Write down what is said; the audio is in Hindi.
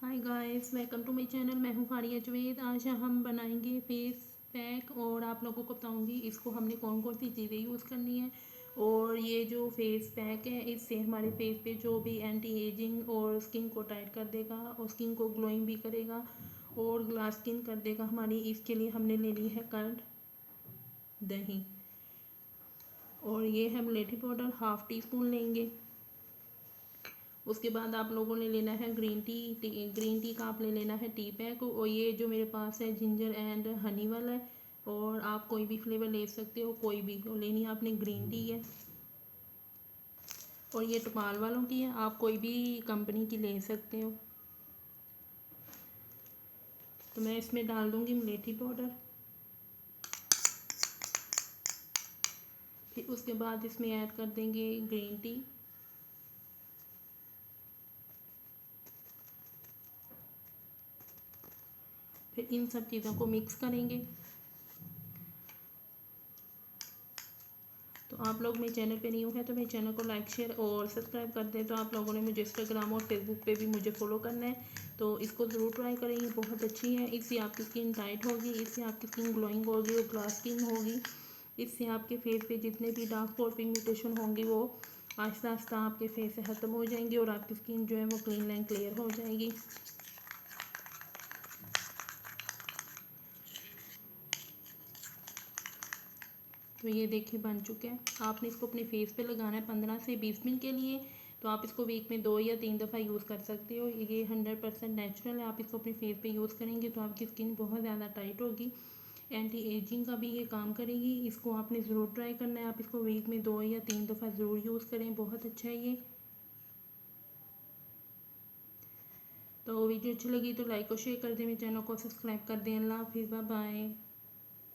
Hi guys, welcome to my channel. मैं हूँ फारिया जवेद। आज हम बनाएंगे फेस पैक और आप लोगों को बताऊंगी इसको हमने कौन कौन सी चीज़ें यूज़ करनी है। और ये जो फेस पैक है इससे हमारे फेस पे जो भी एंटी एजिंग और स्किन को टाइट कर देगा और स्किन को ग्लोइंग भी करेगा और ग्लास स्किन कर देगा हमारी। इसके लिए हमने ले ली है कर्ड, दही और ये है मेथी पाउडर 1/2 टीस्पून लेंगे। उसके बाद आप लोगों ने लेना है ग्रीन टी का आप ले लेना है टी पैक। और ये जो मेरे पास है जिंजर एंड हनी वाला है और आप कोई भी फ्लेवर ले सकते हो, कोई भी और लेनी है आपने ग्रीन टी है। और ये टपाल वालों की है, आप कोई भी कंपनी की ले सकते हो। तो मैं इसमें डाल दूंगी मेथी पाउडर। फिर उसके बाद इसमें ऐड कर देंगे ग्रीन टी। फिर इन सब चीज़ों को मिक्स करेंगे। तो आप लोग मेरे चैनल पे न्यू है तो मेरे चैनल को लाइक शेयर और सब्सक्राइब कर दें। तो आप लोगों ने मुझे इंस्टाग्राम और फेसबुक पे भी मुझे फॉलो करना है, तो इसको ज़रूर ट्राई करें। ये बहुत अच्छी है, इससे आपकी स्किन टाइट होगी, इससे आपकी स्किन ग्लोइंग होगी और ग्लास स्किन होगी। इससे आपके फेस पे जितने भी डार्क स्पॉट पिगमेंटेशन होंगी वो आहिस्ता आहिस्ता आपके फेस से ख़त्म हो जाएंगी और आपकी स्किन जो है वो क्लीन एंड क्लियर हो जाएगी। तो ये देखिए बन चुके हैं। आपने इसको अपने फेस पे लगाना है 15 से 20 मिनट के लिए। तो आप इसको वीक में 2 या 3 दफ़ा यूज़ कर सकते हो। ये 100% नेचुरल है। आप इसको अपने फेस पे यूज़ करेंगे तो आपकी स्किन बहुत ज़्यादा टाइट होगी, एंटी एजिंग का भी ये काम करेगी। इसको आपने ज़रूर ट्राई करना है। आप इसको वीक में 2 या 3 दफ़ा ज़रूर यूज़ करें, बहुत अच्छा है ये। तो वीडियो अच्छी लगी तो लाइक और शेयर कर दें, मेरे चैनल को सब्सक्राइब कर दें। अल्लाह हाफिज़, बाय बाय।